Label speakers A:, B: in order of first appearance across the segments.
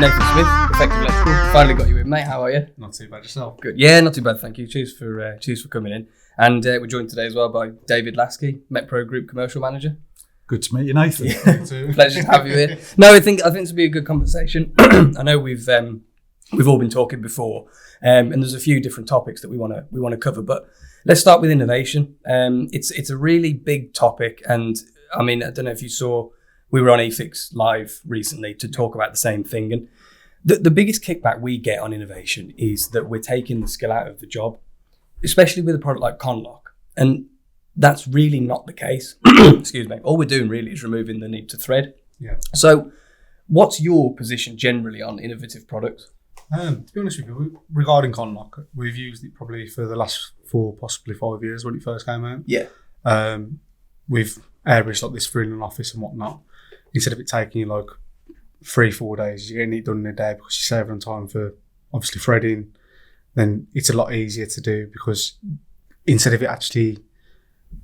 A: Nathan Smith, EffectivElectrical. Finally got you in, mate. How are you?
B: Not too bad yourself.
A: Good. Yeah, not too bad, thank you. Cheers for coming in. And we're joined today as well by David Lasky, Metpro Group Commercial Manager.
C: Good to meet you, Nathan.
B: You too.
A: Pleasure to have you here. No, I think this will be a good conversation. I know we've all been talking before, and there's a few different topics that we want to cover. But let's start with innovation. It's a really big topic, and I mean, I don't know if you saw, we were on eFix Live recently to talk about the same thing, and the biggest kickback we get on innovation is that we're taking the skill out of the job, especially with a product like Conlock, and that's really not the case. Excuse me. All we're doing really is removing the need to thread.
B: Yeah.
A: So what's your position generally on innovative products?
B: To be honest with you, regarding Conlock, we've used it probably for the last 4, possibly 5 years when it first came out.
A: Yeah.
B: We've airbrushed like this through in an office and whatnot. Instead of it taking you like 3-4 days, you're getting it done in a day because you're saving on time for obviously threading. Then it's a lot easier to do because instead of it actually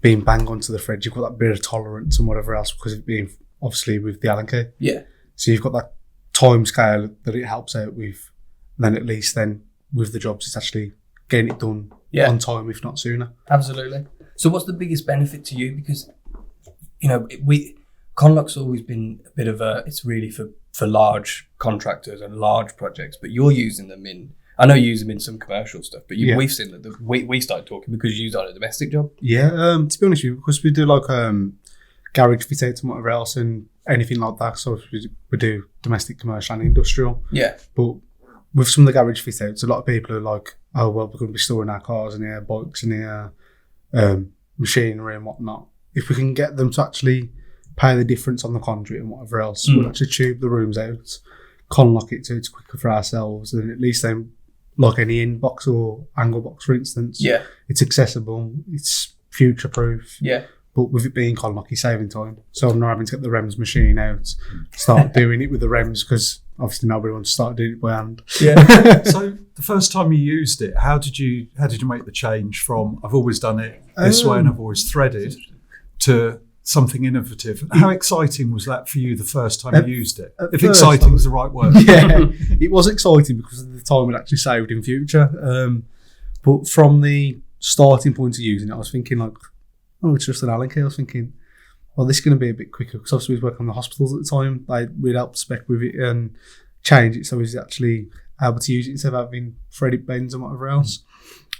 B: being bang onto the thread, you've got that bit of tolerance and whatever else because of it being obviously with the Allen key.
A: Yeah.
B: So you've got that time scale that it helps out with. And then at least then with the jobs, it's actually getting it done on time, if not sooner.
A: Absolutely. So what's the biggest benefit to you? Because, you know, Conlock's always been a bit of it's really for large contractors and large projects, but you're using them I know you use them in some commercial stuff, but we've seen that we started talking because you used it on a domestic job.
B: Yeah, to be honest with you, because we do like garage fit outs and whatever else and anything like that. So we do domestic, commercial and industrial.
A: Yeah.
B: But with some of the garage fit outs, a lot of people are like, oh, well, we're going to be storing our cars in here, bikes in here, machinery and whatnot. If we can get them to actually pay the difference on the conduit and whatever else, we'll actually tube the rooms out, Conlock it so it's quicker for ourselves, and at least then, like any inbox or angle box, for instance, it's accessible, it's future proof.
A: Yeah.
B: But with it being Conlock, you're saving time. So I'm not having to get the REMS machine out, start doing it with the REMS because obviously nobody wants to start doing it by hand.
C: Yeah. So the first time you used it, how did you make the change from I've always done it this way and I've always threaded to something innovative? How exciting was that for you the first time you used it? If exciting is the right word.
B: Yeah, it was exciting because of the time it actually saved in future. But from the starting point of using it, I was thinking like, oh, it's just an Allen key. I was thinking, well, this is going to be a bit quicker because obviously we was working on the hospitals at the time. We'd help spec with it and change it so he's actually able to use it instead of having threaded bends and whatever else.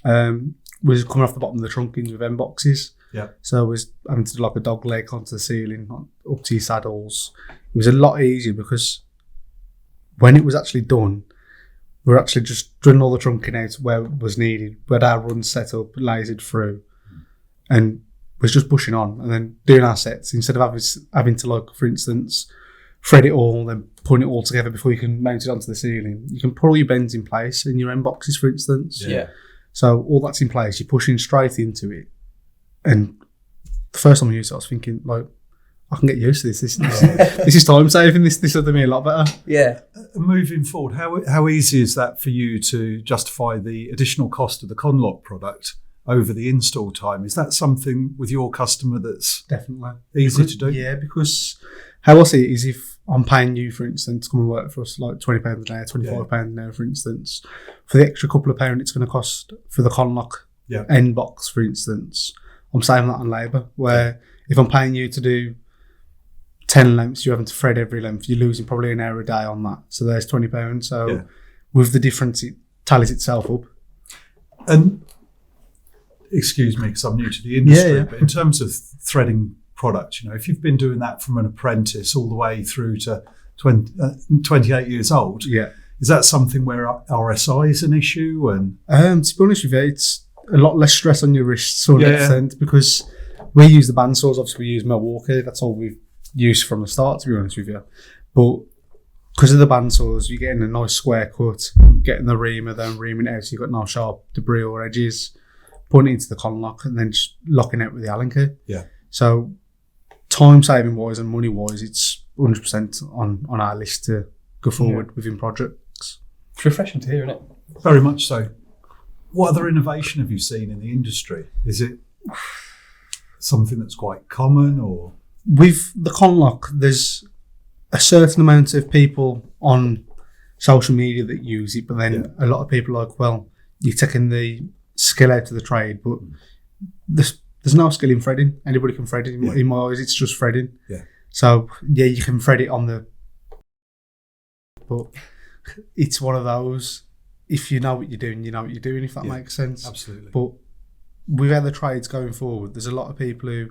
B: We was coming off the bottom of the trunkings with M boxes.
C: Yeah.
B: So it was having to do like a dog leg onto the ceiling, up to your saddles. It was a lot easier because when it was actually done, we were actually just drilling all the trunking out where it was needed. We had our runs set up, lasered through, and was just pushing on and then doing our sets instead of having to, like, for instance, thread it all, then putting it all together before you can mount it onto the ceiling. You can put all your bends in place in your end boxes, for instance.
A: Yeah. So
B: all that's in place. You're pushing straight into it. And the first time I used it, I was thinking, like, I can get used to this. This is time saving. This will do me a lot better.
A: Yeah.
C: Moving forward, how easy is that for you to justify the additional cost of the Conlock product over the install time? Is that something with your customer that's
B: definitely
C: easy to do?
B: Yeah, because how I see it is if I'm paying you, for instance, to come and work for us like £20 a day, £25 an hour, for instance, for the extra couple of pounds it's going to cost for the Conlock end box, for instance, I'm saving that on labour. Where if I'm paying you to do 10 lengths, you're having to thread every length, you're losing probably an hour a day on that. So there's £20. So with the difference, it tallies itself up.
C: And excuse me, because I'm new to the industry, but in terms of threading products, you know, if you've been doing that from an apprentice all the way through to 28 years old, is that something where RSI is an issue? And
B: to be honest with you, it's a lot less stress on your wrists to an extent because we use the bandsaws. Obviously, we use Milwaukee. That's all we've used from the start, to be honest with you. But because of the bandsaws, you're getting a nice square cut, getting the reamer, then reaming it out so you've got no sharp debris or edges, putting it into the Conlock and then just locking it with the Allen key.
C: Yeah.
B: So time saving wise and money wise, it's 100% on our list to go forward within projects.
A: It's refreshing to hear, isn't it?
C: Very much so. What other innovation have you seen in the industry? Is it something that's quite common or?
B: With the Conlock, there's a certain amount of people on social media that use it, but then a lot of people are like, well, you're taking the skill out of the trade, but there's no skill in threading. Anybody can thread it. In my eyes, it's just threading.
C: Yeah.
B: So you can thread it on the, but it's one of those. If you know what you're doing, you know what you're doing. If that makes sense.
C: Absolutely.
B: But with other trades going forward, there's a lot of people who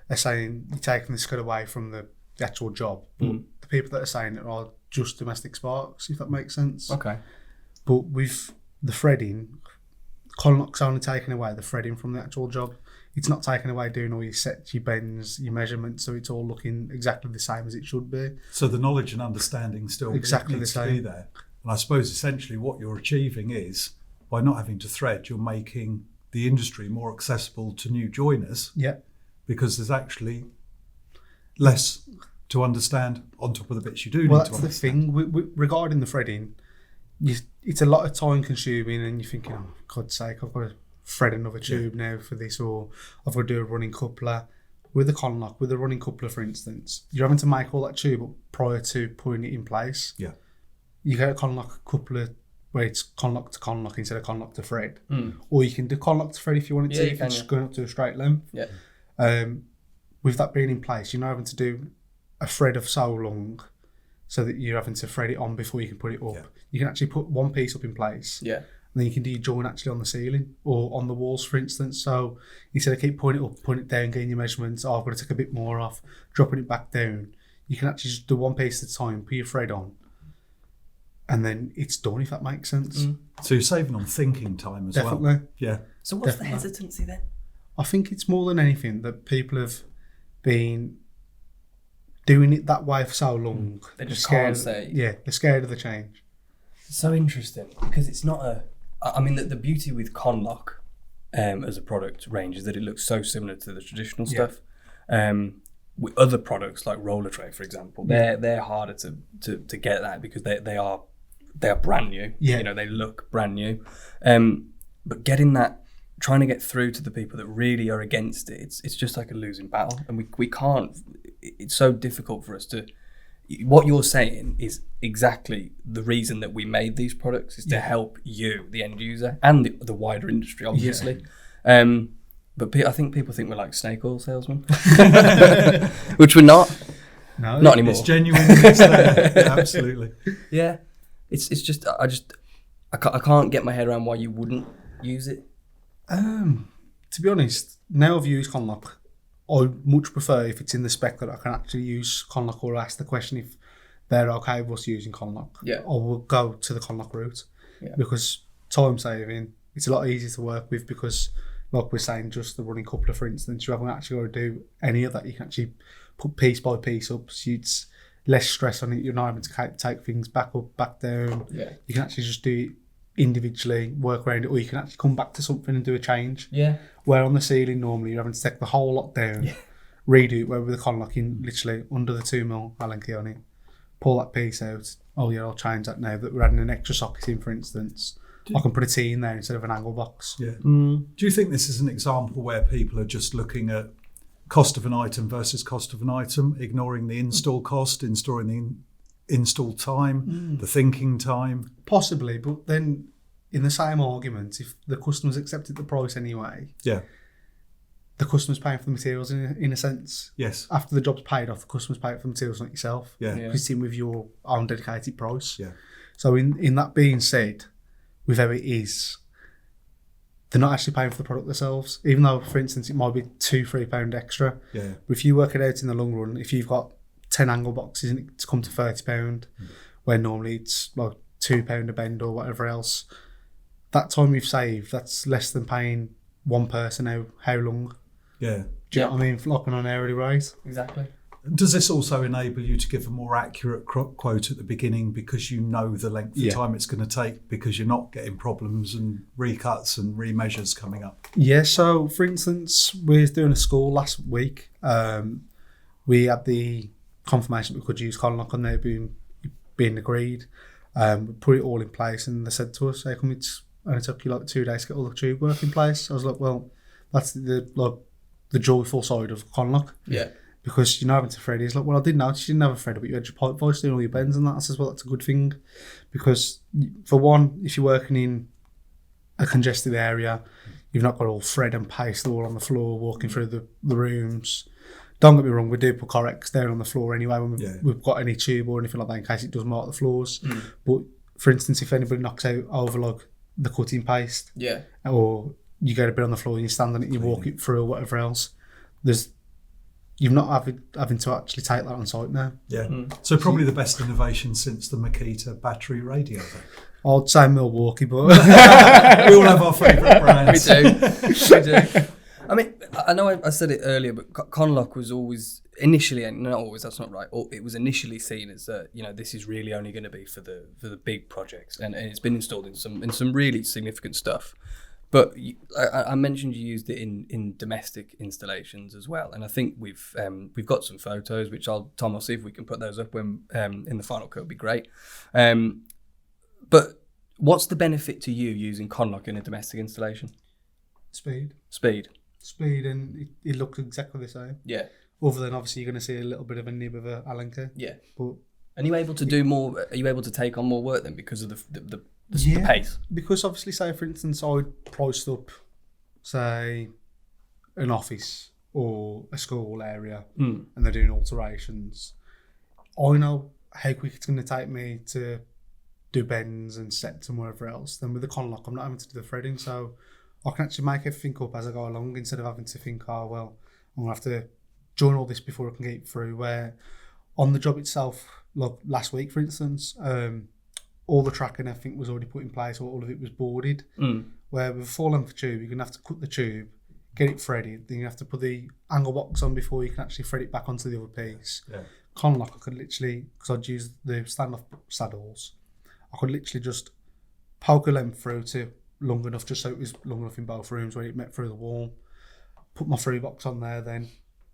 B: are saying you're taking the skill away from the actual job. But the people that are saying it are just domestic sparks, if that makes sense.
A: Okay.
B: But with the threading, Conlock's only taking away the threading from the actual job. It's not taking away doing all your sets, your bends, your measurements, so it's all looking exactly the same as it should be.
C: So the knowledge and understanding still
B: exactly
C: needs
B: the same.
C: to be there. And I suppose essentially what you're achieving is, by not having to thread, you're making the industry more accessible to new joiners.
B: Yeah.
C: Because there's actually less to understand on top of the bits you do need to understand.
B: Well, that's the thing. Regarding the threading, it's a lot of time consuming, and you're thinking, oh, for God's sake, I've got to thread another tube now for this, or I've got to do a running coupler. With the Conlock, with the running coupler, for instance, you're having to make all that tube up prior to putting it in place.
C: Yeah.
B: You get a Conlock coupler where it's Conlock to Conlock instead of Conlock to thread. Or you can do Conlock to thread if you want it to, if it's just going up to a straight length.
A: Yeah.
B: With that being in place, you're not having to do a thread of so long so that you're having to thread it on before you can put it up. You can actually put one piece up in place.
A: Yeah.
B: And then you can do your join actually on the ceiling or on the walls, for instance. So instead of keep putting it up, putting it down, getting your measurements, I've got to take a bit more off, dropping it back down, you can actually just do one piece at a time, put your thread on, and then it's done, if that makes sense.
C: So you're saving on thinking time as well.
B: Definitely.
C: Yeah.
A: So what's the hesitancy then?
B: I think it's more than anything that people have been doing it that way for so long.
A: They just
B: scared
A: can't say.
B: Yeah, they're scared of the change.
A: So interesting, because it's not a... I mean, the beauty with Conlock as a product range is that it looks so similar to the traditional stuff. With other products like roller tray, for example, they're harder to get that because they are brand new.
B: Yeah.
A: You know, they look brand new. But getting that, trying to get through to the people that really are against it, it's just like a losing battle, and we can't. It's so difficult for us to. What you're saying is exactly the reason that we made these products, is to help you, the end user, and the wider industry, obviously. But I think people think we're like snake oil salesmen, which we're not.
B: No,
A: not anymore.
C: It's genuine. It's there. Yeah, absolutely.
A: Yeah, it's just I can't get my head around why you wouldn't use it.
B: To be honest, now I've used Conlock, I much prefer if it's in the spec that I can actually use Conlock, or ask the question if they're okay with us using Conlock.
A: Yeah.
B: Or we'll go to the Conlock route.
A: Yeah.
B: Because time saving, it's a lot easier to work with, because like we're saying, just the running coupler, for instance, you haven't actually got to do any of that. You can actually put piece by piece up, so it's less stress on it. You're not having to take things back up, back down.
A: Yeah.
B: You can actually just do it individually, work around it, or you can actually come back to something and do a change.
A: Yeah.
B: Where on the ceiling, normally you're having to take the whole lot down, redo it, where with the Conlock, in literally under the 2mm Allen key on it, pull that piece out. Oh yeah, I'll change that now that we're adding an extra socket in, for instance. I can put a T in there instead of an angle box.
C: Yeah. Do you think this is an example where people are just looking at cost of an item versus cost of an item, ignoring the install cost, installing the install time, the thinking time?
B: Possibly, but then in the same argument, if the customer's accepted the price anyway, the customer's paying for the materials in a sense.
C: Yes.
B: After the job's paid off, the customer's paying for the materials, not yourself.
C: Yeah.
B: Because it's in with your own dedicated price.
C: Yeah.
B: So in that being said, with how it is, they're not actually paying for the product themselves, even though, for instance, it might be £2-3 extra.
C: Yeah.
B: But if you work it out in the long run, if you've got 10 angle boxes and it's come to £30, where normally it's like £2 a bend or whatever else, that time you've saved, that's less than paying one person how long.
C: Yeah.
B: Do you know what I mean? Flopping on hourly rate.
A: Exactly.
C: Does this also enable you to give a more accurate quote at the beginning, because you know the length of time it's going to take, because you're not getting problems and recuts and remeasures coming up? Yeah,
B: so for instance, we were doing a school last week. We had the confirmation we could use Conlock on there being agreed. We put it all in place, and they said to us, "Hey, come and it took you like 2 days to get all the tube work in place." I was like, "Well, that's the joyful side of Conlock."
A: Yeah.
B: because you're not having to thread it. It's like, well, I didn't notice you didn't have a threader, but you had your pipe voice doing all your bends and that. I says, well, that's a good thing, because for one, if you're working in a congested area, you've not got all thread and paste all on the floor walking through the rooms. Don't get me wrong, we do put Correx down on the floor anyway when we've got any tube or anything like that in case it does mark the floors. But for instance, if anybody knocks out over like the cutting paste, or you get a bit on the floor and you stand on it and you walk it through or whatever else, you're not having to actually take that on site now.
C: So probably the best innovation since the Makita battery radio then.
B: I'd say Milwaukee, but
C: we all have our favourite brands.
A: We do. I mean, I know I said it earlier, but Conlock was always initially, and not always, that's not right. It was initially seen as this is really only going to be for the big projects, and it's been installed in some really significant stuff. But I mentioned you used it in domestic installations as well, and I think we've got some photos, which Tom will see if we can put those up when in the final cut. Would be great. But what's the benefit to you using Conlock in a domestic installation?
B: Speed, and it looks exactly the same.
A: Yeah.
B: Other than obviously you're going to see a little bit of a nib of a Allen key.
A: Yeah.
B: But
A: are you able to do more? Are you able to take on more work then because of the pace?
B: Because obviously, say for instance, I'd priced up, say, an office or a school area, and they're doing alterations. I know how quick it's going to take me to do bends and sets and whatever else. Then with the Conlock, I'm not having to do the threading, so I can actually make everything up as I go along instead of having to think, oh well, I'm gonna have to join all this before I can get it through. Where on the job itself, like last week for instance, all the track and everything was already put in place, or all of it was boarded. Where with a 4-length tube, you're gonna have to cut the tube, get it threaded, then you have to put the angle box on before you can actually thread it back onto the other piece. Conlock, I could literally, because I'd use the standoff saddles, I could literally just poke a length through to long enough, just so it was long enough in both rooms where it met through the wall, put my through box on there then,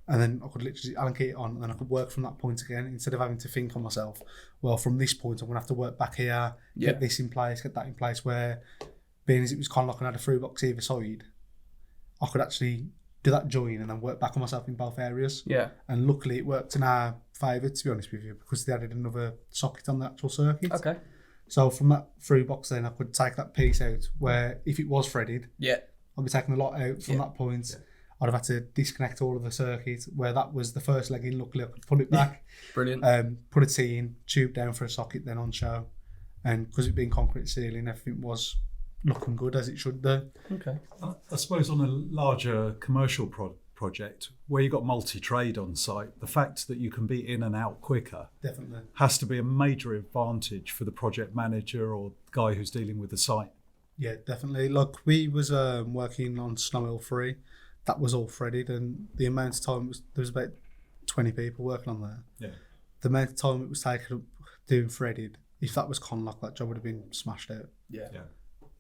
B: and then I could literally Allen key it on, and then I could work from that point again, instead of having to think on myself, well, from this point I'm going to have to work back here, get this in place, get that in place, where being as it was Conlock and I had a through box either side, I could actually do that join and then work back on myself in both areas. And luckily it worked in our favour, to be honest with you, because they added another socket on the actual circuit. So from that through box then I could take that piece out where if it was threaded, I'd be taking the lot out from that point. I'd have had to disconnect all of the circuit where that was the first leg in. Luckily I could pull it back.
A: Brilliant.
B: Put a T in, tube down for a socket then on show. And because it being concrete ceiling, everything was looking good as it should do.
C: I suppose on a larger commercial project where you've got multi-trade on site, the fact that you can be in and out quicker
B: definitely
C: has to be a major advantage for the project manager or the guy who's dealing with the site.
B: Yeah, definitely. Like we was working on Snow Hill 3, that was all threaded, and the amount of time there was about 20 people working on there. The amount of time it was taken up doing threaded, if that was Conlock, that job would have been smashed out.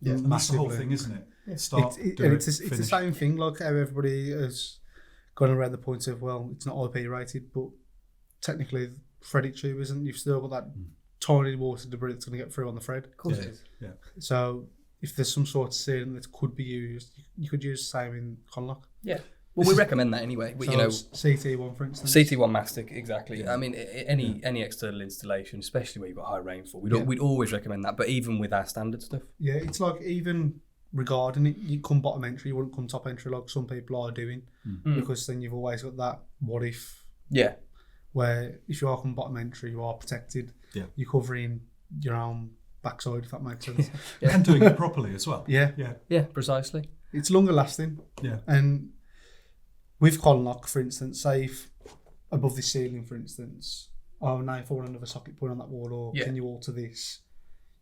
C: And that's the whole thing, isn't it?
B: It's the same thing, like how everybody has gone around the point of, well, it's not IP rated, but technically threaded tube isn't. You've still got that tiny water debris that's going to get through on the thread.
A: Of course it is.
B: So if there's some sort of sealant that could be used, you could use the same in Conlock.
A: Well, we recommend that anyway.
B: So CT1 for instance.
A: CT1 mastic, exactly. I mean, any external installation, especially where you've got high rainfall, we'd always recommend that. But even with our standard stuff,
B: it's like even regarding it, you come bottom entry, you wouldn't come top entry like some people are doing, because then you've always got that what if. Where if you are come bottom entry, you are protected. You're covering your own backside, if that makes sense.
C: And doing it properly as well.
A: Yeah, precisely.
B: It's longer lasting. And with Conlock, for instance, say if above the ceiling, for instance, now if I want another socket put on that wall, or can you alter this?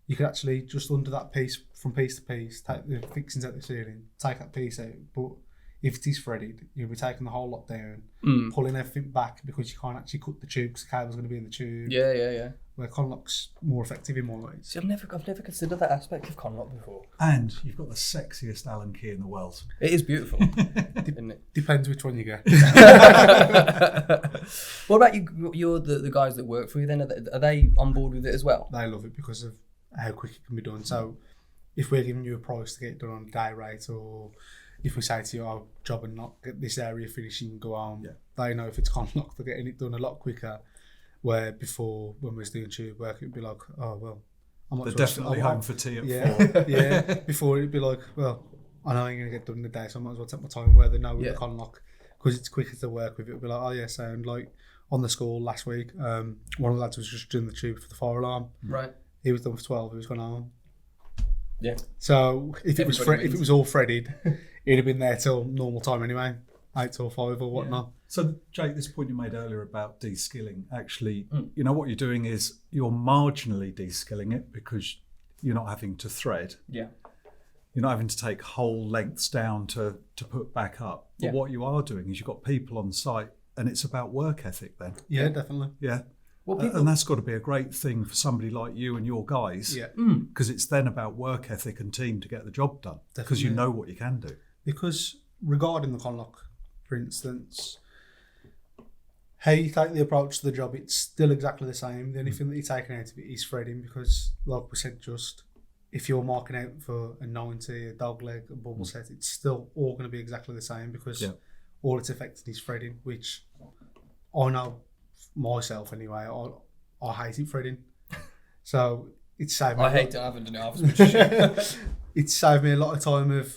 B: You could actually just under that piece, from piece to piece, take the fixings out the ceiling, take that piece out. But if it is threaded, you'll be taking the whole lot down, pulling everything back because you can't actually cut the tube because the cable's going to be in the tube. Where Conlock's more effective in more ways.
A: See, I've never considered that aspect of Conlock before.
C: And you've got the sexiest Allen key in the world.
A: It is beautiful, isn't it?
B: Depends which one you get.
A: What about you? You're the guys that work for you. Then are they on board with it as well?
B: They love it because of how quick it can be done. So if we're giving you a price to get it done on a day rate, or if we say to you, our job and not get this area finished, you can go home, they know if it's conlock, they're getting it done a lot quicker. Where before, when we was doing tube work, it'd be like, oh well,
C: they're definitely home for tea at 4.
B: Yeah. Before it'd be like, well, I know I'm gonna get done in the day, so I might as well take my time. Where they know with the conlock, because it's quicker to work with. It'll be like, oh yeah, sound like on the school last week. One of the lads was just doing the tube for the fire alarm.
A: Right.
B: He was done for 12. He was gone home.
A: Yeah.
B: So if it was all threaded, he'd have been there till normal time anyway, 8 till 5 or whatnot.
C: So Jake, this point you made earlier about de-skilling, actually, you know what you're doing is you're marginally de-skilling it because you're not having to thread.
A: Yeah.
C: You're not having to take whole lengths down to put back up. But what you are doing is you've got people on site, and it's about work ethic then.
B: Yeah, definitely.
C: Yeah. Well, and that's got to be a great thing for somebody like you and your guys.
B: Yeah.
C: Because it's then about work ethic and team to get the job done. Because you know what you can do.
B: Because regarding the conlock, for instance, how you take the approach to the job, it's still exactly the same. The only thing that you're taking out of it is threading, because, like we said, just if you're marking out for a 90, a dog leg, a bubble set, it's still all going to be exactly the same, because all it's affecting is threading, which I know myself anyway. I hate it threading, so it's saved me.
A: I hate it. I haven't done it half as much as you.
B: It's saved me a lot of time of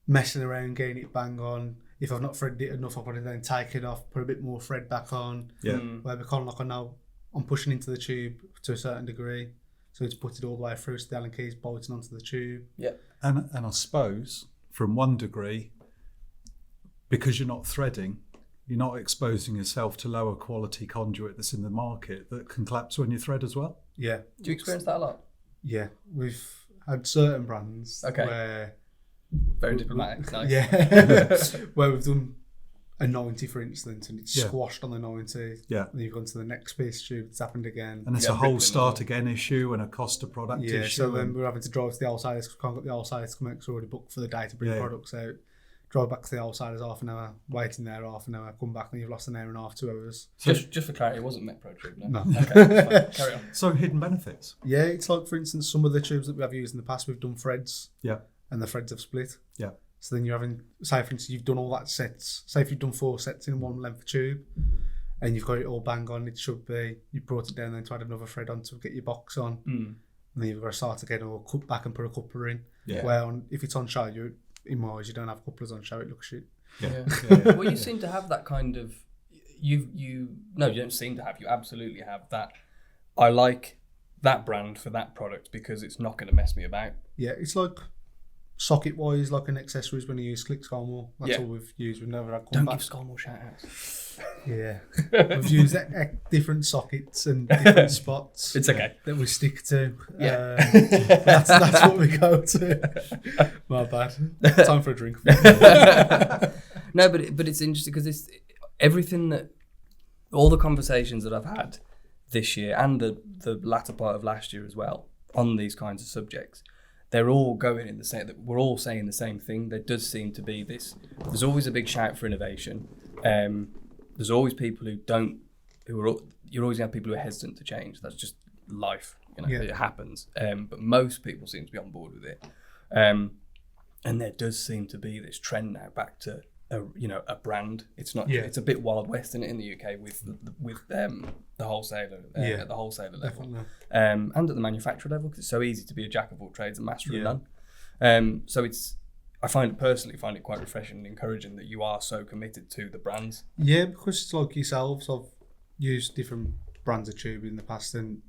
B: messing around, getting it bang on. If I've not threaded it enough, I'll probably then take it off, put a bit more thread back on.
C: Yeah.
B: Where the conlock, I know I'm pushing into the tube to a certain degree, so it's put it all the way through, so the Allen key's bolting onto the tube.
A: Yeah.
C: And I suppose from one degree, because you're not threading, you're not exposing yourself to lower quality conduit that's in the market that can collapse when you thread as well.
B: Yeah.
A: Do you experience that a lot?
B: Yeah. We've had certain brands where...
A: Very diplomatic. Nice.
B: Yeah. Where we've done a 90, for instance, and it's squashed on the 90.
C: Yeah.
B: And you've gone to the next piece tube, it's happened again.
C: And it's a whole start again issue and a cost of product issue.
B: So then we're having to drive to the wholesalers because we can't get the wholesalers to come out because we're already booked for the day to bring products out. Drive back to the wholesalers half an hour, waiting there half an hour, come back and you've lost an hour and a half, 2 hours.
A: So just for clarity, it wasn't Metpro tube, no?
B: Okay,
A: that's fine. Carry on.
C: So hidden benefits.
B: Yeah, it's like, for instance, some of the tubes that we have used in the past, we've done threads.
C: Yeah.
B: And the threads have split.
C: Yeah.
B: So then you're having, say for instance, you've done all that sets. Say if you've done 4 sets in one length of tube, and you've got it all bang on, it should be, you brought it down then to add another thread on to get your box on. And then you've got to start again or cut back and put a coupler in. Yeah. Where if it's on show, in my eyes, you don't have couplers on show, it looks shit.
A: Yeah. Well, you seem to have that kind of, you don't seem to have, you absolutely have that. I like that brand for that product because it's not going to mess me about.
B: Yeah, it's like, socket wise, like an accessories when you use Click Scarmore. That's all we've used. We've never had
A: Don't give Scarmore shout outs.
B: Yeah. We've used different sockets and different spots.
A: It's okay.
B: That we stick to.
A: Yeah.
B: That's what we go to. My bad. Time for a drink.
A: No, but it's interesting because it's everything that, all the conversations that I've had this year and the latter part of last year as well on these kinds of subjects, they're all going in the same, that we're all saying the same thing. There does seem to be this, there's always a big shout for innovation. There's always people you're always going to have people who are hesitant to change. That's just life, it happens. But most people seem to be on board with it. And there does seem to be this trend now back to a brand. It's not. It's a bit Wild West in the UK with the wholesaler at the wholesaler level, and at the manufacturer level, because it's so easy to be a jack of all trades and master of none. So I personally find it quite refreshing and encouraging that you are so committed to the brands.
B: Yeah, because it's like yourselves. I've used different brands of tube in the past, and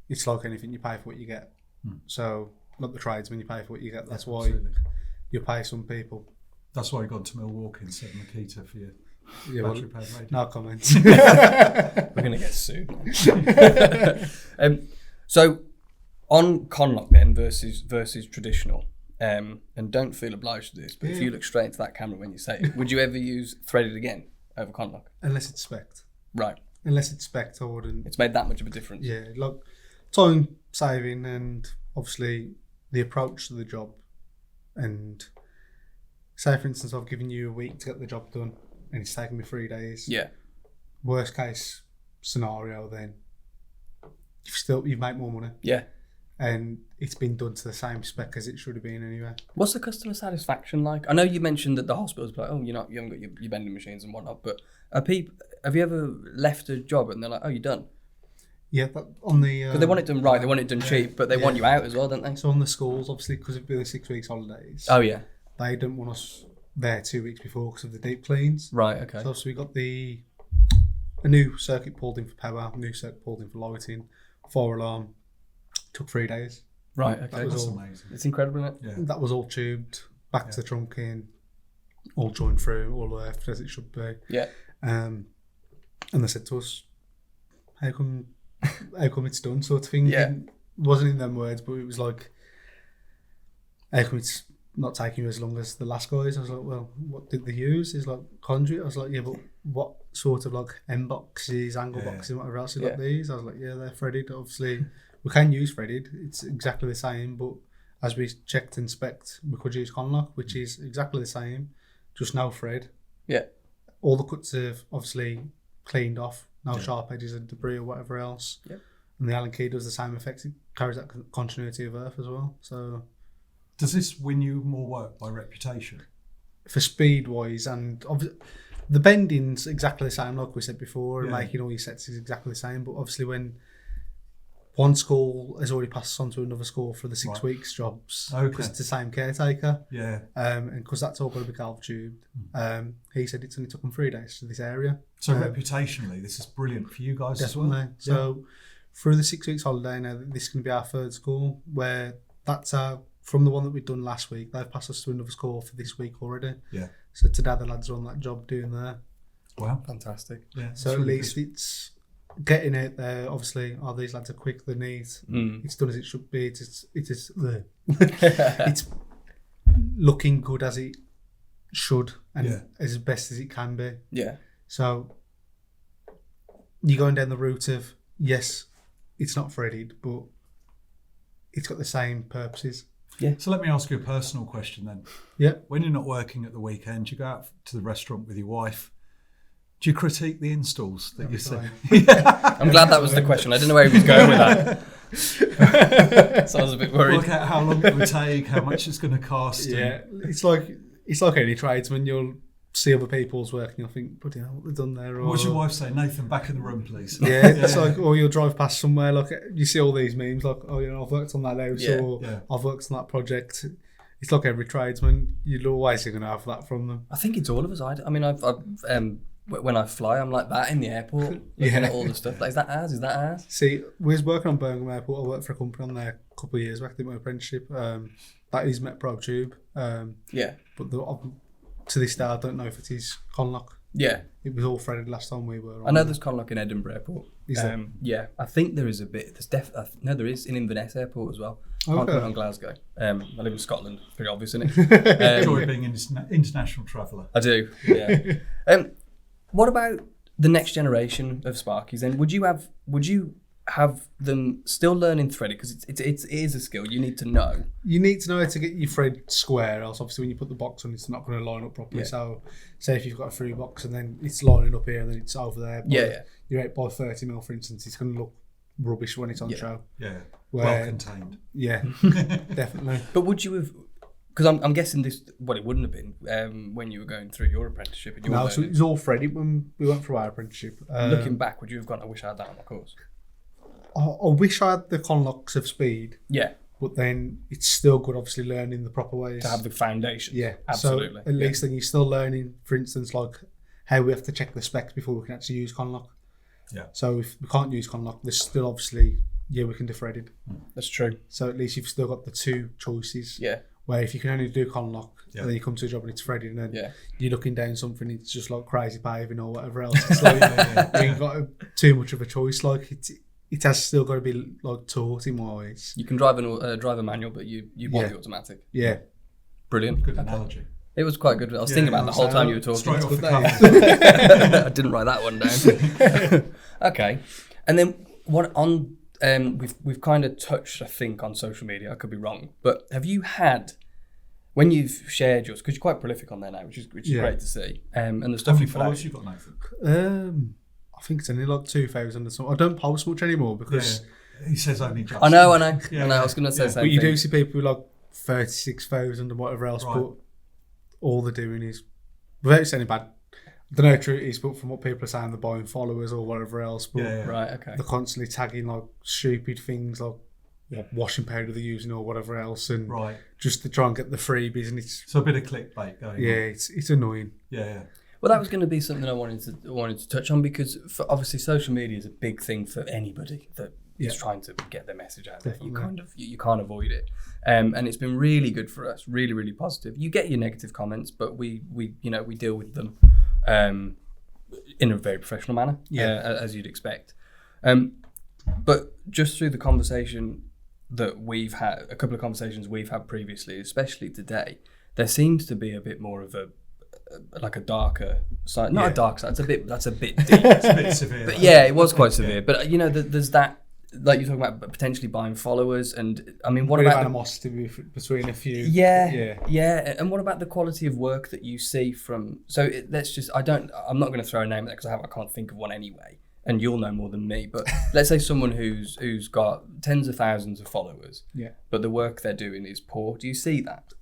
B: it's like anything, you pay for what you get. So not the trades, when you pay for what you get. That's why you pay some people.
C: That's why you got to Milwaukee instead of Makita for your battery powered radio.
B: No comments.
A: We're going to get sued. So on conlock then versus traditional, and don't feel obliged to this, but if you look straight into that camera when you say it, would you ever use threaded again over conlock?
B: Unless it's spec'd.
A: Right.
B: Unless it's spec'd, I wouldn't.
A: It's made that much of a difference.
B: Yeah, like time saving and obviously the approach to the job. And say, for instance, I've given you a week to get the job done and it's taken me 3 days.
A: Yeah.
B: Worst case scenario, then you've made more money.
A: Yeah.
B: and it's been done to the same spec as it should have been anyway.
A: What's the customer satisfaction like? I know you mentioned that the hospital's like, oh, you haven't got your bending machines and whatnot, but have you ever left a job and they're like, oh, you're done?
B: Yeah, but on the...
A: Because they want it done right, they want it done cheap, but they want you out as well, don't they?
B: So on the schools, obviously, because it'd be the 6 weeks holidays.
A: Oh, yeah.
B: They don't want us there 2 weeks before because of the deep cleans.
A: Right, okay.
B: So we got a new circuit pulled in for power, a new circuit pulled in for lighting, 4 alarm. Took 3 days.
A: Right, okay.
C: That was amazing.
A: It's incredible, isn't it?
C: Yeah.
B: That was all tubed, back to the trunking, all joined through, all earthed as it should be.
A: Yeah.
B: And they said to us, how come it's done, sort of thing.
A: Yeah.
B: It wasn't in them words, but it was like, how come it's not taking you as long as the last guys? I was like, well, what did they use? He's like, conduit. I was like, yeah, but what sort of like M boxes, angle boxes, whatever else you got these? I was like, yeah, they're threaded. Obviously, we can use threaded. It's exactly the same, but as we checked and spec'd, we could use conlock, which is exactly the same, just no thread.
A: Yeah.
B: All the cuts have obviously cleaned off, no sharp edges and debris or whatever else.
A: Yep.
B: And the Allen key does the same effect. It carries that continuity of earth as well. So,
C: does this win you more work by reputation?
B: For speed wise, and the bending's exactly the same, like we said before, and making all your sets is exactly the same. But obviously, when one school has already passed on to another school for the 6 weeks jobs, because it's the same caretaker. Yeah. And because that's all got to be galv tubed. He said it's only took them 3 days to this area.
C: So reputationally, this is brilliant for you guys as well.
B: So through the 6 weeks holiday now, this is going to be our third school, where that's from the one that we'd done last week, they've passed us to another school for this week already. Yeah. So today the lads are on that job doing there.
A: Wow, fantastic.
B: Yeah. So at least it's getting out there. Obviously, these lads are quick, they're neat. It's done as it should be. It's looking good as it should and as best as it can be.
A: Yeah.
B: So you're going down the route of, yes, it's not threaded, but it's got the same purposes.
A: Yeah.
C: So let me ask you a personal question then.
B: Yeah.
C: When you're not working at the weekend, you go out to the restaurant with your wife. Do you critique the installs that you see?
A: I'm glad that was the question. I didn't know where he was going with that. So I was a bit worried.
C: Work out how long it would take, how much it's going to cost.
B: Yeah. It's like any tradesman. You'll see other people's work and you'll think, bloody hell, what they've done there. Or,
C: what does your wife say? Nathan, back in the room, please.
B: Yeah, it's like, or you'll drive past somewhere, like you see all these memes, like, oh, I've worked on that house, or I've worked on that project. It's like every tradesman, you're always going to have that from them.
A: I think it's all of us. I mean, I've when I fly, I'm like that in the airport, looking at all the stuff. Like, is that ours? Is that ours?
B: See, we was working on Birmingham Airport. I worked for a company on there a couple of years back. I did my apprenticeship. That is Metpro tube. But to this day, I don't know if it is conlock. Yeah. It was all threaded last time we were on.
A: I know there's conlock in Edinburgh Airport.
B: Is there?
A: Yeah, I think there is a bit. No, there is in Inverness Airport as well. Can't put it on Glasgow. I live in Scotland. Pretty obvious, isn't it?
C: Enjoy being an international traveller.
A: I do, yeah. What about the next generation of Sparkies then? Would you have them still learning threading? Because it is a skill you need to know.
B: You need to know how to get your thread square, else obviously when you put the box on, it's not going to line up properly. So say if you've got a 3 box and then it's lining up here and then it's over there. You're 8 by 30 mil, for instance, it's going to look rubbish when it's on show.
C: Yeah, well contained.
B: Yeah, definitely.
A: But would you have... Because I'm guessing this, it wouldn't have been when you were going through your apprenticeship. And
B: no, so it was all threaded when we went through our apprenticeship.
A: Looking back, would you have gone, I wish I had that on my course?
B: I wish I had the conlocks of speed.
A: Yeah.
B: But then it's still good, obviously, learning the proper ways.
A: To have the foundation.
B: Yeah.
A: Absolutely.
B: So at least then you're still learning, for instance, like how we have to check the specs before we can actually use conlock. Yeah. So if we can't use conlock, there's still obviously, we can do threaded.
A: That's true.
B: So at least you've still got the 2 choices.
A: Yeah.
B: Where if you can only do conlock, and then you come to a job and it's threaded, and then you're looking down something, it's just like crazy paving or whatever else. It's like you ain't got too much of a choice. Like it has still got to be like taught in more ways.
A: You can drive a manual, but you want the automatic.
B: Yeah.
A: Brilliant.
C: Good analogy.
A: It was quite good. I was thinking about the whole time you were talking.
C: Straight off the cuff.
A: I didn't write that one down. Okay. And then what on... we've kind of touched, I think, on social media. I could be wrong, but have you had, when you've shared yours, because you're quite prolific on there now, which is great to see, and the stuff
C: you've followed, I
B: think it's only like 2,000 or something. I don't post much anymore because
C: He says only just.
A: I know.
C: Yeah,
A: I was going to say the same
B: But you
A: thing.
B: do see people with like 36,000 and whatever else,
C: Right.
B: but all they're doing is, without saying bad, I don't know how true it is, but from what people are saying, they're buying followers or whatever else. But
C: Yeah.
A: Right, okay.
B: they're constantly tagging like stupid things like washing powder they're using or whatever else, and
C: Right.
B: just to try and get the freebies. And it's
C: So a bit of clickbait going.
B: yeah,
C: On.
B: it's annoying.
C: Yeah.
A: Well, that was going to be something I wanted to touch on, because obviously social media is a big thing for anybody that is trying to get their message out there.
B: Definitely.
A: You can't avoid it, and it's been really good for us. Really, really positive. You get your negative comments, but we deal with them in a very professional manner, as you'd expect. But just through the conversation that we've had, a couple of conversations we've had previously, especially today, there seems to be a bit more of a darker side. Not a dark side. That's a bit deep.
C: It's a bit severe.
A: But yeah, it was quite severe. But there's that, like you're talking about potentially buying followers, and I mean, what
B: Bit of
A: about
B: animosity between a few?
A: Yeah. And what about the quality of work that you see from? So I'm not going to throw a name at that because I can't think of one anyway, and you'll know more than me. But let's say someone who's got tens of thousands of followers, but the work they're doing is poor. Do you see that?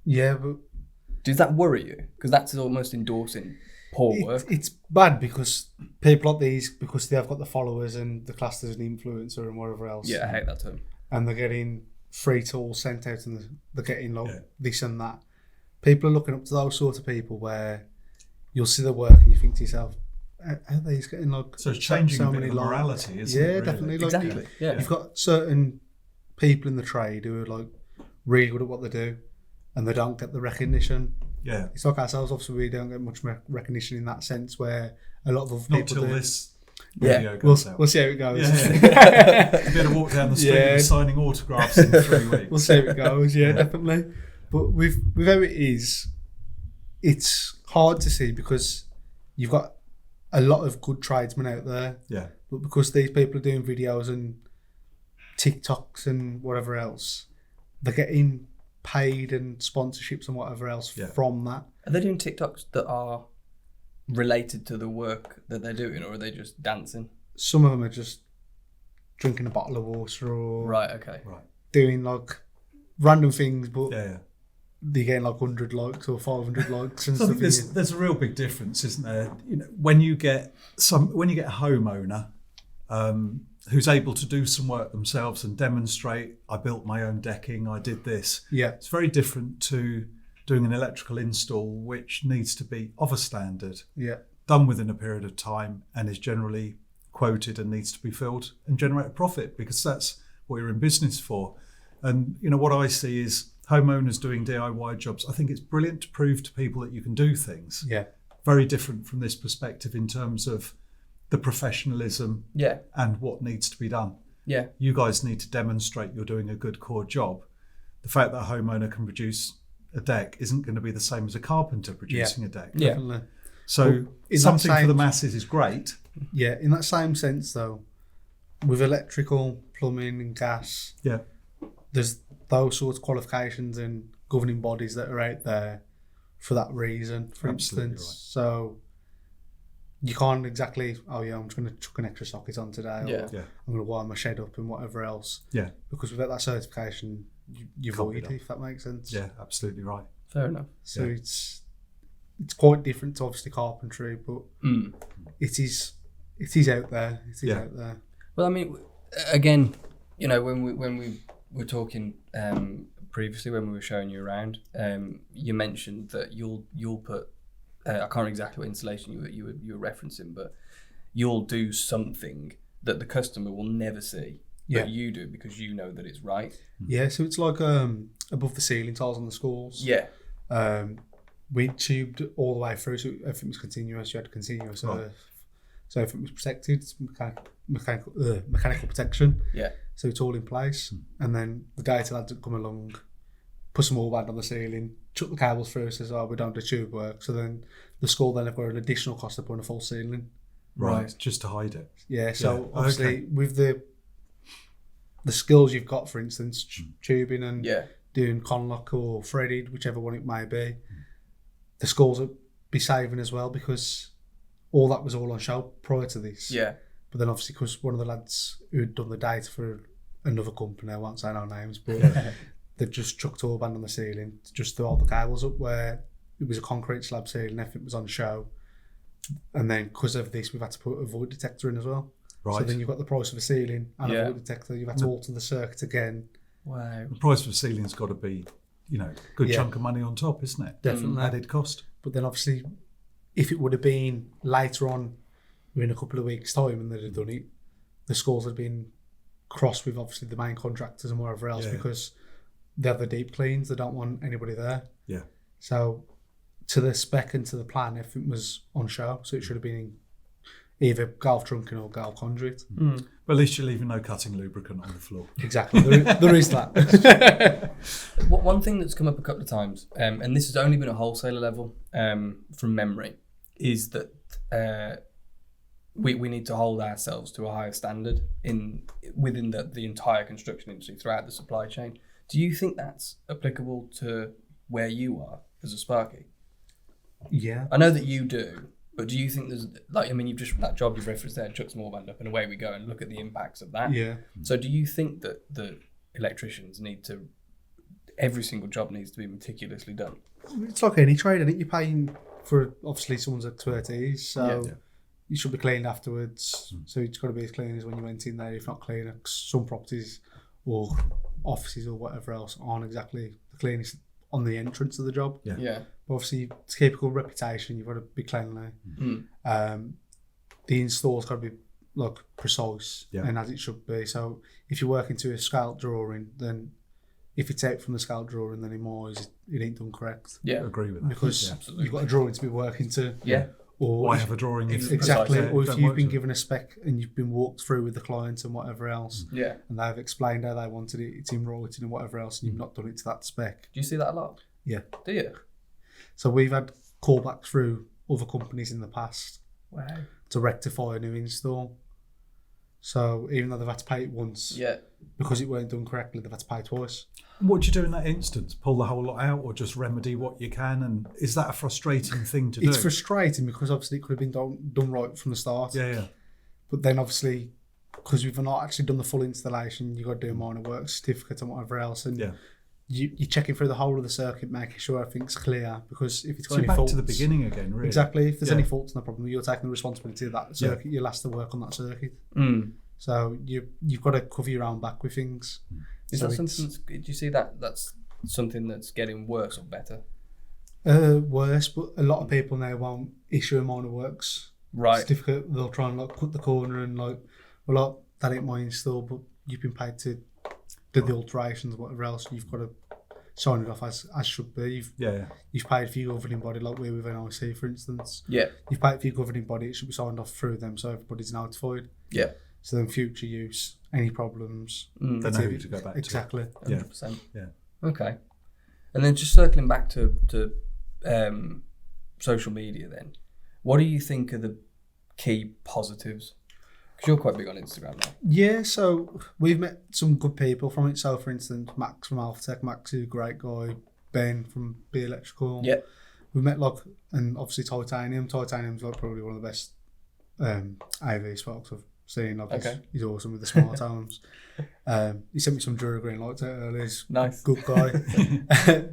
B: Yeah, but
A: Does that worry you? Because that's almost endorsing poor work.
B: it's bad because people like these, because they have got the followers and the class as an influencer and whatever else.
A: Yeah, I hate that term.
B: And they're getting free tools sent out and they're getting this and that. People are looking up to those sort of people where you'll see the work and you think to yourself, how are these getting like
C: So it's changing
B: so
C: a bit
B: many
C: of morality, isn't it?
B: Yeah,
C: Really?
B: definitely. Like,
A: Exactly. Yeah.
B: You've got certain people in the trade who are like really good at what they do and they don't get the recognition.
C: Yeah.
B: It's like ourselves, obviously we don't get much recognition in that sense, where a lot of other
C: Not
B: people
C: till
B: do.
C: this video
B: We'll,
C: goes out.
B: we'll see how it goes.
C: A bit of walk down the street
B: Yeah.
C: and signing autographs in 3 weeks.
B: We'll see how it goes, definitely. But with how it is, it's hard to see because you've got a lot of good tradesmen out there.
C: Yeah.
B: But because these people are doing videos and TikToks and whatever else, they're getting paid and sponsorships and whatever else from that.
A: Are they doing TikToks that are related to the work that they're doing, or are they just dancing?
B: Some of them are just drinking a bottle of water or
A: Right, okay.
B: doing like random things, but
C: Yeah.
B: they're getting like 100 likes or 500 likes and
C: So I
B: stuff.
C: think there's a real big difference, isn't there? You know, when you get a homeowner who's able to do some work themselves and demonstrate, I built my own decking, I did this.
B: Yeah.
C: It's very different to doing an electrical install, which needs to be of a standard, done within a period of time, and is generally quoted and needs to be filled and generate a profit, because that's what you're in business for. And you know what I see is homeowners doing DIY jobs. I think it's brilliant to prove to people that you can do things.
B: Yeah.
C: Very different from this perspective in terms of the professionalism and what needs to be done.
A: Yeah.
C: You guys need to demonstrate you're doing a good core job. The fact that a homeowner can produce a deck isn't going to be the same as a carpenter producing a deck.
A: Yeah.
B: Definitely.
C: So something for the masses is great.
B: Yeah, in that same sense though, with electrical, plumbing and gas, there's those sorts of qualifications and governing bodies that are out there for that reason, for
C: Absolutely
B: instance.
C: right.
B: So you can't exactly, I'm just going to chuck an extra socket on today, or I'm going to wire my shed up and whatever else.
C: Yeah.
B: Because without that certification, you void, if that makes sense.
C: Yeah, absolutely right.
A: Fair enough.
B: So it's quite different to obviously carpentry, but it is out there. It is out there.
A: Well, I mean, again, you know, when we were talking previously, when we were showing you around, you mentioned that you'll put I can't remember exactly what installation you were referencing, but you'll do something that the customer will never see, but you do because you know that it's right.
B: Yeah, so it's like above the ceiling tiles on the schools.
A: Yeah.
B: We tubed all the way through, so everything was continuous. You had continuous earth, so everything was protected. It's mechanical protection.
A: Yeah.
B: So it's all in place, and then the data lads that come along, put some wall band on the ceiling, chuck the cables through, says, we don't do tube work. So then the school then have got an additional cost of putting a full ceiling.
C: Right, just to hide it.
B: Yeah, so obviously with the skills you've got, for instance, tubing and doing conlock or threaded, whichever one it may be, the schools will be saving as well, because all that was all on show prior to this.
A: Yeah.
B: But then obviously, because one of the lads who had done the data for another company, I won't say no names, but they've just chucked all band on the ceiling just to hold the cables up where it was a concrete slab ceiling, everything was on show. And then because of this, we've had to put a void detector in as well.
C: Right.
B: So then you've got the price of a ceiling and a void detector. You've had to alter the circuit again.
A: Wow.
C: The price for a ceiling's got to be, good chunk of money on top, isn't it?
B: Definitely.
C: Added cost.
B: But then obviously, if it would have been later on, within a couple of weeks' time, and they'd have done it, the scores had been crossed with obviously the main contractors and wherever else because they have the deep cleans. They don't want anybody there.
C: Yeah.
B: So to the spec and to the plan, everything was on show. So it should have been either galv trunking or galv conduit.
C: But at least you're leaving no cutting lubricant on the floor.
B: Exactly. There is that.
A: One thing that's come up a couple of times, and this has only been a wholesaler level from memory, is that we need to hold ourselves to a higher standard within the entire construction industry throughout the supply chain. Do you think that's applicable to where you are as a Sparky?
B: Yeah.
A: I know that you do, but do you think there's you've just that job you've referenced there, chuck some more band up and away we go and look at the impacts of that.
B: Yeah.
A: So do you think that the electricians every single job needs to be meticulously done?
B: It's like any trade, I think you're paying for obviously someone's expertise, so you should be cleaned afterwards. So it's got to be as clean as when you went in there, if not cleaner. Some properties or offices or whatever else aren't exactly the cleanest on the entrance of the job.
A: Yeah.
B: But obviously, to keep a good reputation, you've got to be cleanly. The install's got to be precise and as it should be. So if you're working to a scalp drawing, then if it's out from the scalp drawing, then it ain't done correct.
A: Yeah,
C: I agree with that.
B: Because you've got a drawing to be working to.
A: Yeah.
B: Or
C: why have a drawing if
B: exactly, or if
C: don't
B: you've
C: work
B: been
C: to it.
B: given a spec and you've been walked through with the client and whatever else,
A: Yeah.
B: and they've explained how they wanted it, it's in writing and whatever else, and you've not done it to that spec.
A: Do you see that a lot?
B: Yeah.
A: Do you?
B: So we've had callbacks through other companies in the past
A: Wow.
B: to rectify a new install. So even though they've had to pay it once, because it weren't done correctly, they've had to pay twice.
C: What do you do in that instance? Pull the whole lot out or just remedy what you can? And is that a frustrating thing to do?
B: It's frustrating because obviously it could have been done right from the start.
C: Yeah.
B: But then obviously, because we've not actually done the full installation, you've got to do a minor work certificate and whatever else. And you're checking through the whole of the circuit, making sure everything's clear. Because if it's got any
C: back
B: faults,
C: to the beginning again, really.
B: Exactly. If there's any faults in the problem, you're taking the responsibility of that circuit. You'll last to work on that circuit. So you've got to cover your own back with things.
A: Is that something? Do you see that's something that's getting worse or better?
B: Worse, but a lot of people now won't issue a minor works certificate. They'll try and cut the corner and that ain't my install, but you've been paid to do the alterations, whatever else. You've got to sign it off as should be. You've paid for your governing body, like we're with NIC, for instance.
A: Yeah.
B: You've paid for your governing body. It should be signed off through them, so everybody's notified.
A: Yeah.
B: So then future use, any problems,
C: they know who to go back
B: exactly.
C: to.
A: 100%.
C: Yeah.
A: Okay. And then just circling back to social media then, what do you think are the key positives? Because you're quite big on Instagram now.
B: Yeah, so we've met some good people from it. So for instance, Max from Alphatech, Max is a great guy. Ben from EffectivElectrical.
A: Yeah.
B: We've met and obviously Titanium. Titanium's probably one of the best AV sparks I've seen. He's awesome with the smart homes. He sent me some Duragreen lights out earlier. He's
A: nice.
B: Good guy.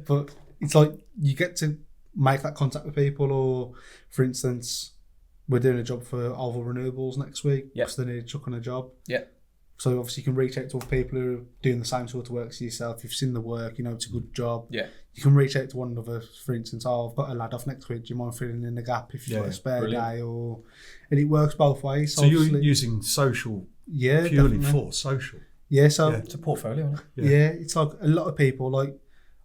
B: But it's you get to make that contact with people, or for instance, we're doing a job for Oval Renewables next week because they need a chuck on a job.
A: Yeah. So
B: obviously you can reach out to other people who are doing the same sort of work as yourself. You've seen the work, it's a good job.
A: Yeah.
B: You can reach out to one another, for instance, I've got a lad off next week, do you mind filling in the gap if you've got a spare day? And it works both ways.
C: So you're using social purely for social?
B: Yeah, so...
A: It's a portfolio, isn't it?
B: Yeah, it's a lot of people,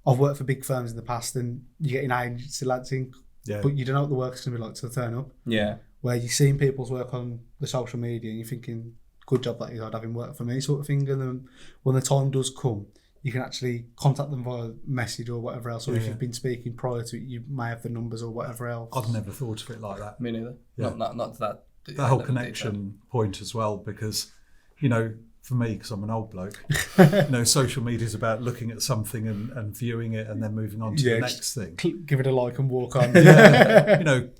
B: I've worked for big firms in the past and you're getting agency lads in, but you don't know what the work's going to be like to turn up.
A: Yeah.
B: Where you're seeing people's work on the social media and you're thinking, good job that I'd have him work for me, sort of thing. And then when the time does come, you can actually contact them via message or whatever else. Or if you've been speaking prior to it, you may have the numbers or whatever else.
C: I've never thought of it like that.
A: Me neither.
C: Yeah.
A: Not to that.
C: That whole connection point as well, because, for me, because I'm an old bloke, social media is about looking at something and viewing it and then moving on to the next thing.
B: Give it a like and walk on.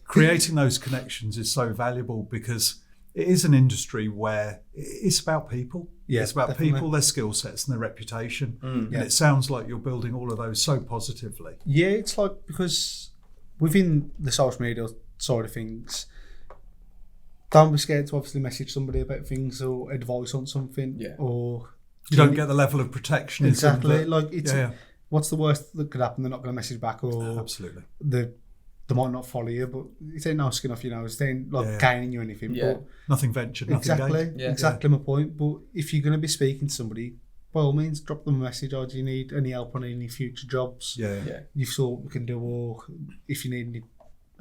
C: Creating those connections is so valuable because it is an industry where it's about people.
B: Yeah,
C: it's about
B: definitely.
C: people, their skill sets, and their reputation. And
B: Yeah.
C: it sounds like you're building all of those so positively.
B: Yeah, it's like, because within the social media side of things, don't be scared to obviously message somebody about things or advice on something.
A: Yeah.
B: Or
C: You don't get the level of protection.
B: exactly. Like, it's
C: Yeah.
B: what's the worst that could happen? They're not going to message back, or
C: Absolutely.
B: they might not follow you, but it ain't no skin off your nose. They ain't like gaining you anything.
A: Yeah.
B: But
C: Nothing ventured, nothing
B: exactly,
C: gained.
A: Yeah.
B: exactly my point. But if you're going to be speaking to somebody, by all means, drop them a message. Or do you need any help on any future jobs?
C: Yeah.
A: Yeah.
B: You saw what we can do, or if you need any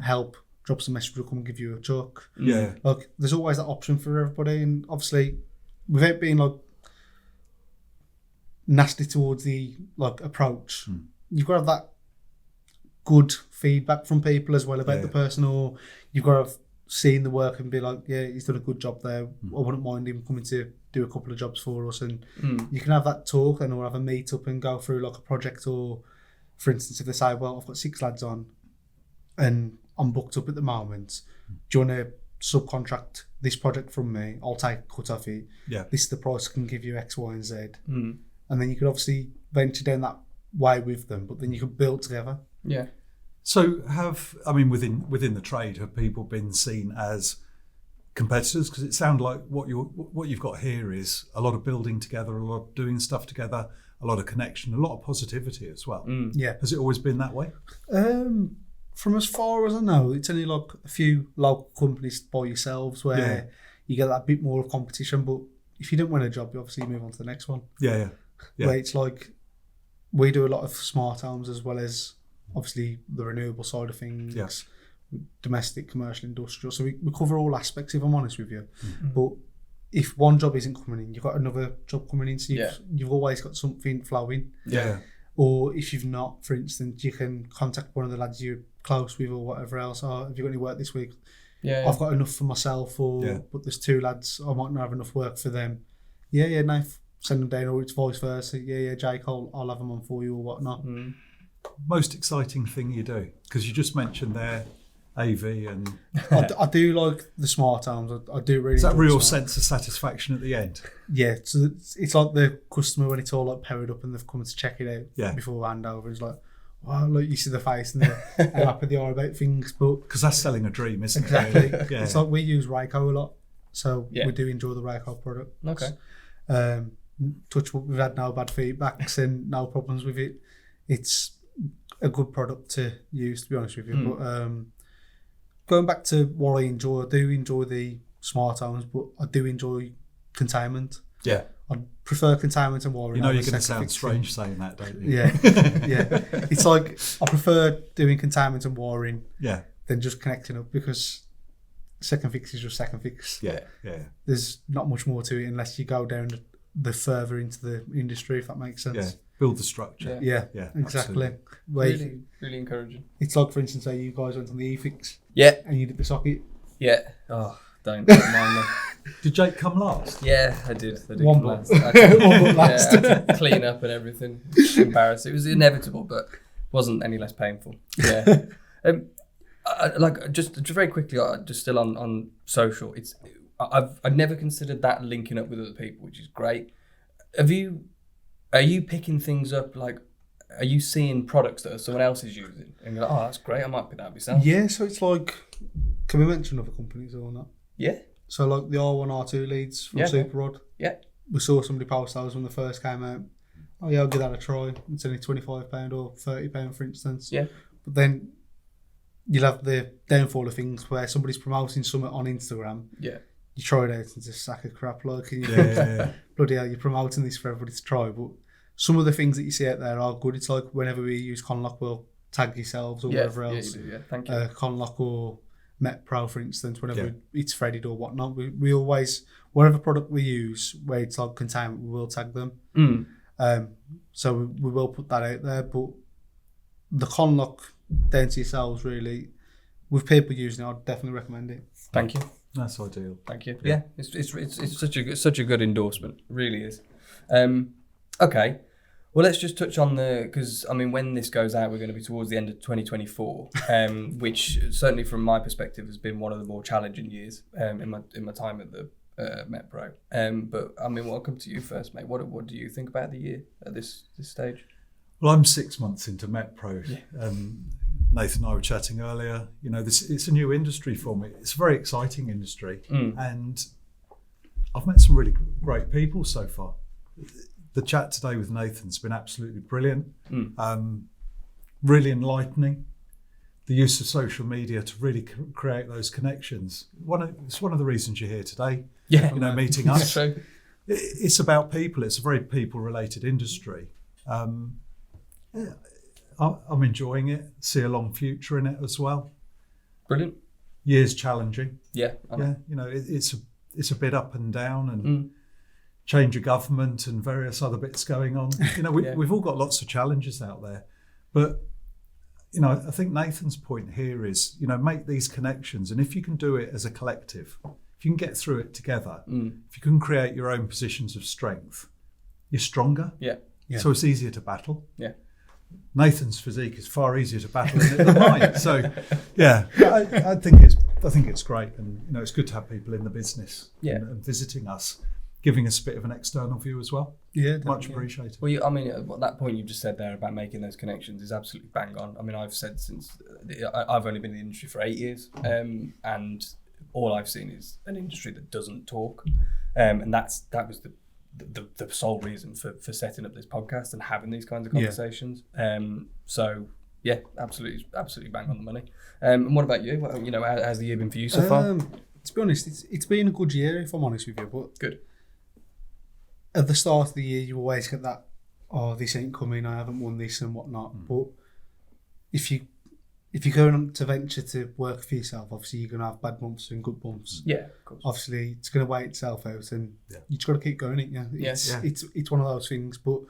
B: help, drop us a message. We'll come and give you a chuck.
C: Yeah.
B: Like, there's always that option for everybody, and obviously, without being like nasty towards the like approach, you've got to have that good feedback from people as well about the person, or you've got to have seen the work and be like, yeah, he's done a good job there. I wouldn't mind him coming to do a couple of jobs for us, and you can have that talk then, or have a meet up and go through like a project. Or for instance, if they say, well, I've got 6 lads on and I'm booked up at the moment, do you want to subcontract this project from me? I'll take a cut off it.
C: Yeah.
B: This is the price I can give you, X, Y and Z. And then you could obviously venture down that way with them, but then you could build together.
A: Yeah.
C: So within the trade, have people been seen as competitors? Because it sounds like what you've got here is a lot of building together, a lot of doing stuff together, a lot of connection, a lot of positivity as well.
B: Yeah.
C: Has it always been that way?
B: From as far as I know, it's only like a few local companies by yourselves where you get that bit more of competition. But if you don't win a job, you obviously move on to the next one.
C: Yeah.
B: Where it's like, we do a lot of smart homes as well as obviously the renewable side of things, domestic, commercial, industrial. So we cover all aspects, if I'm honest with you. But if one job isn't coming in, you've got another job coming in. So you've always got something flowing.
C: Yeah.
B: Or if you've not, for instance, you can contact one of the lads you're close with or whatever else. Oh, have you got any work this week?
A: Yeah.
B: I've got enough for myself, but there's 2 lads, I might not have enough work for them. No, send them down, or it's vice versa. Jake, I'll have them on for you or whatnot.
C: Most exciting thing you do? Because you just mentioned there AV and...
B: I do like the smart homes. I do really.
C: Is that
B: enjoy
C: real
B: smart.
C: sense of satisfaction at the end?
B: Yeah, so it's like the customer when it's all like powered up and they've come to check it out before handover. It's like, wow, look, you see the face and how happy they are about things. But
C: because that's selling a dream, isn't
B: exactly.
C: it? Yeah.
B: It's like we use Ryco a lot, so we do enjoy the Ryco product.
A: Okay.
B: Touch wood, we've had no bad feedbacks and no problems with it. It's a good product to use, to be honest with you. But going back to what I enjoy, I do enjoy the smart homes, but I do enjoy containment.
C: Yeah.
B: I prefer containment and wiring.
C: You know you're going to sound strange saying that, don't you?
B: Yeah. It's like I prefer doing containment and wiring than just connecting up, because second fix is just second fix.
C: Yeah.
B: There's not much more to it unless you go down the further into the industry, if that makes sense.
C: Yeah. Build the structure.
B: Yeah, exactly.
A: Really encouraging.
B: It's like, for instance, say you guys went on the e-fix.
A: Yeah.
B: And you did the socket.
A: Yeah. Oh, don't mind me.
C: Did Jake come last?
A: Yeah, I did.
B: One
A: come
B: last.
A: last. I had to-
B: One but last.
A: I had to clean up and everything. Embarrassing. It was inevitable, but wasn't any less painful. Yeah. Just very quickly, just still on social. I've never considered that linking up with other people, which is great. Are you picking things up? Like, are you seeing products that someone else is using and you're like, oh, that's great, I might pick that up myself?
B: Yeah, so it's like, can we mention other companies or not?
A: Yeah.
B: So like the R1, R2 leads from Super Rod.
A: Yeah.
B: We saw somebody post those when they first came out. Oh yeah, I'll give that a try. It's only £25 or £30, for instance.
A: Yeah. But
B: then you'll have the downfall of things where somebody's promoting something on Instagram.
A: Yeah.
B: You try it out and it's a sack of crap, like, and bloody hell, you're promoting this for everybody to try. But some of the things that you see out there are good. It's like whenever we use Conlock, we'll tag yourselves or whatever else.
A: Yeah, you do, thank you.
B: Conlock or Metpro, for instance, whenever it's threaded or whatnot, we always, whatever product we use where it's like containment, we will tag them. So we will put that out there. But the Conlock, down to yourselves, really, with people using it, I'd definitely recommend it.
A: Thank you.
C: That's ideal.
A: Thank you. Yeah, it's such a good endorsement. It really is. Okay, Well, let's just touch on because I mean, when this goes out, we're going to be towards the end of 2024, which certainly from my perspective has been one of the more challenging years in my time at the Metpro. But I mean, welcome to you first, mate. What do you think about the year at this stage?
C: Well, I'm 6 months into Metpro. Yeah. Nathan and I were chatting earlier. You know, it's a new industry for me. It's a very exciting industry, and I've met some really great people so far. The chat today with Nathan's been absolutely brilliant, really enlightening. The use of social media to really create those connections. It's one of the reasons you're here today.
A: Yeah,
C: you know, meeting us.
A: True.
C: It's about people. It's a very people-related industry. Yeah, I'm enjoying it. See a long future in it as well.
A: Brilliant.
C: Year's challenging.
A: Yeah.
C: Yeah. You know, it's a bit up and down and. Change of government and various other bits going on. You know, we've all got lots of challenges out there. But, you know, I think Nathan's point here is, you know, make these connections. And if you can do it as a collective, if you can get through it together, if you can create your own positions of strength, you're stronger.
A: Yeah.
C: So it's easier to battle.
A: Yeah.
C: Nathan's physique is far easier to battle than mine. So, yeah, I think it's great. And, you know, it's good to have people in the business and visiting us. Giving us a bit of an external view as well.
B: Yeah,
C: much appreciated.
A: Well, I mean, that point you just said there about making those connections is absolutely bang on. I mean, I've said since I've only been in the industry for 8 years, and all I've seen is an industry that doesn't talk, and that was the sole reason for setting up this podcast and having these kinds of conversations. So yeah, absolutely bang on the money. And what about you? Well, you know, how's the year been for you so far?
B: To be honest, it's been a good year, if I'm honest with you. But
A: good.
B: At the start of the year, you always get that, oh, this ain't coming, I haven't won this and whatnot. But if you're going on to venture to work for yourself, obviously you're going to have bad months and good months.
A: Yeah, of course.
B: Obviously, it's going to weigh itself out, and you just got to keep going. It's one of those things. But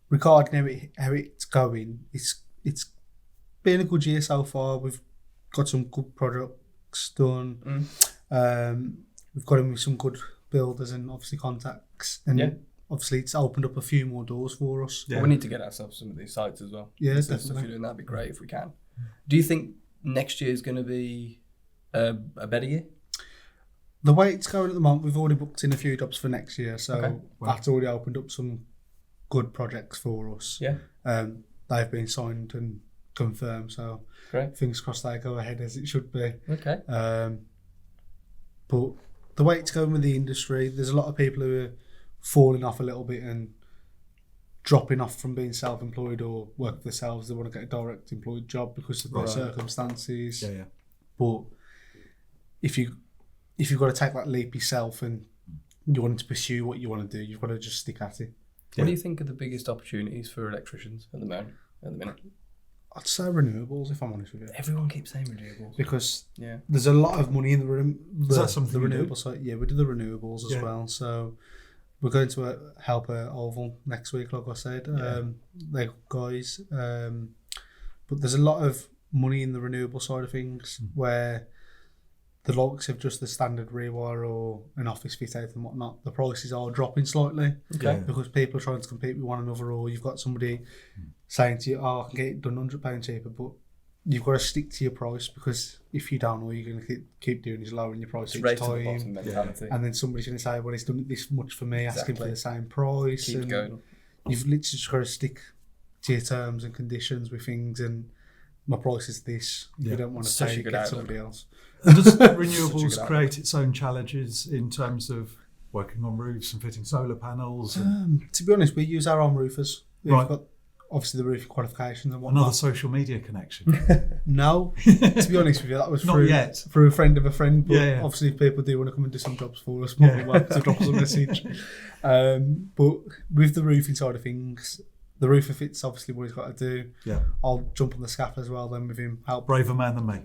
B: regarding how it's going, it's been a good year so far. We've got some good products done. We've got in with some good builders and obviously contacts, and obviously it's opened up a few more doors for us.
A: Well, we need to get ourselves some of these sites as well.
B: Yeah,
A: definitely. Stuff you're doing, that'd be great if we can. Do you think next year is going to be a better year?
B: The way it's going at the moment, we've already booked in a few jobs for next year, so that's already opened up some good projects for us.
A: Yeah.
B: They've been signed and confirmed, so
A: great.
B: Fingers crossed they go ahead as it should be.
A: Okay.
B: But the way it's going with the industry, there's a lot of people who are falling off a little bit and dropping off from being self-employed or work for themselves. They want to get a direct employed job because of their circumstances.
C: Yeah.
B: But if you've got to take that leap yourself and you want to pursue what you want to do, you've got to just stick at it.
A: What do you think are the biggest opportunities for electricians at the minute?
B: I'd say renewables, if I'm honest with you.
A: Everyone keeps saying renewables.
B: Because there's a lot of money in the renewable side. Yeah, we do the renewables as well. So we're going to help Oval next week, like I said. They're guys. But there's a lot of money in the renewable side of things where the likes of just the standard rewire or an office fit out and whatnot, the prices are dropping slightly because people are trying to compete with one another, or you've got somebody saying to you, oh, I can get it done £100 cheaper, but you've got to stick to your price, because if you don't, all you're going to keep doing is lowering your price each time. And then somebody's going to say, well, he's done it this much for me, asking for the same price.
A: Keep going.
B: You've literally just got to stick to your terms and conditions with things, and my price is this. If you don't want to pay, get somebody else.
C: And does renewables create its own challenges in terms of working on roofs and fitting solar panels?
B: To be honest, we use our own roofers. We've got obviously the roofing qualifications and whatnot.
C: Another social media connection?
B: No, to be honest with you, that was through a friend of a friend. But obviously, if people do want to come and do some jobs for us, more than welcome to drop us a message. But with the roofing side of things, the roofer fits obviously what he's got to do.
C: Yeah,
B: I'll jump on the scaffold as well. Then with him, help.
C: Braver man than me.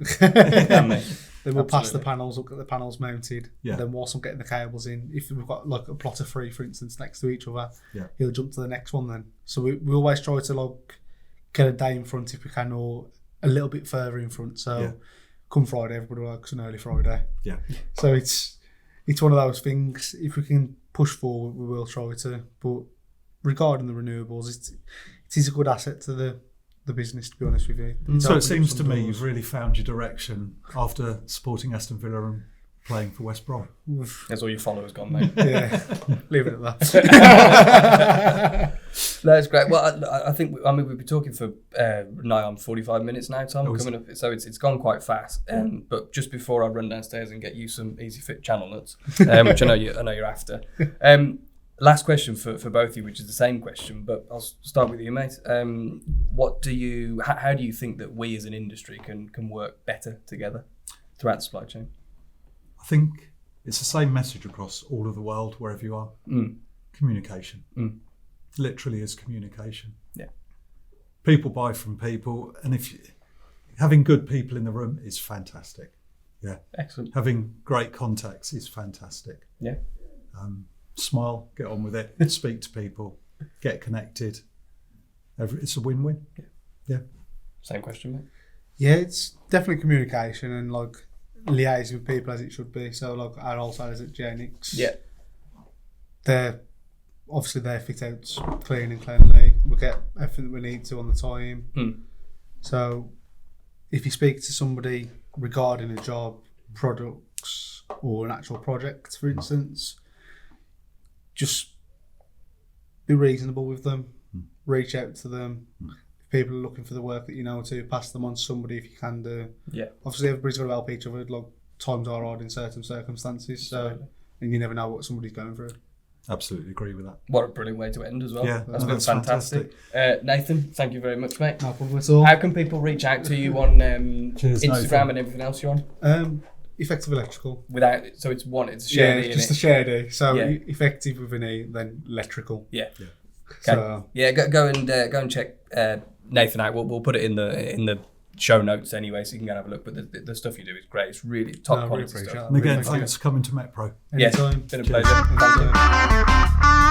B: Then we'll pass the panels, look at the panels mounted.
C: Yeah.
B: Then whilst I'm getting the cables in, if we've got like a plot of 3, for instance, next to each other, he'll jump to the next one then. So we always try to like get a day in front if we can, or a little bit further in front. So come Friday, everybody works an early Friday.
C: Yeah.
B: So it's one of those things. If we can push forward, we will try to. But regarding the renewables, it is a good asset to the business, to be honest with you.
C: So it seems to me you've really found your direction after supporting Aston Villa and playing for West Brom.
A: That's all your followers gone, mate.
B: Yeah, leave it at that.
A: That's great. Well, I think we've been talking for nigh on 45 minutes now, Tom. Coming up, so it's gone quite fast. But just before I run downstairs and get you some Easy Fit channel nuts, which I know you're after. Last question for both of you, which is the same question, but I'll start with you, mate. How do you think that we as an industry can work better together throughout the supply chain?
C: I think it's the same message across all of the world, wherever you are. Communication. Literally is communication.
A: Yeah.
C: People buy from people, and having good people in the room is fantastic. Yeah.
A: Excellent.
C: Having great contacts is fantastic.
A: Yeah.
C: Smile, get on with it, speak to people, get connected. It's a win-win. Yeah.
A: Same question, mate.
B: Yeah, it's definitely communication and like liaising with people as it should be. So like our wholesalers at Genix, they're fit out clean and cleanly. We get everything that we need to on the time. So if you speak to somebody regarding a job, products, or an actual project, for instance, just be reasonable with them, reach out to them. If people are looking for the work that you know to, pass them on to somebody if you can do.
A: Yeah.
B: Obviously, everybody's got to help each other. Like, times are hard in certain circumstances, so and you never know what somebody's going through.
C: Absolutely agree with that.
A: What a brilliant way to end as well.
C: Yeah,
A: that's been fantastic. Nathan, thank you very much, mate.
B: No problem at all.
A: How can people reach out to you on
C: Cheers,
A: Instagram
C: Nathan.
A: and everything else you're on?
B: EffectivElectrical.
A: So it's shared E,
B: just a shared E. So effective with an E, then electrical.
A: Yeah.
C: Yeah.
A: Okay.
B: So,
A: go and check Nathan out. We'll put it in the show notes anyway, so you can go and have a look. But the stuff you do is great. It's really top quality stuff.
C: And again, thanks for coming to Metpro.
B: Anytime.
A: Been a pleasure. Thank you.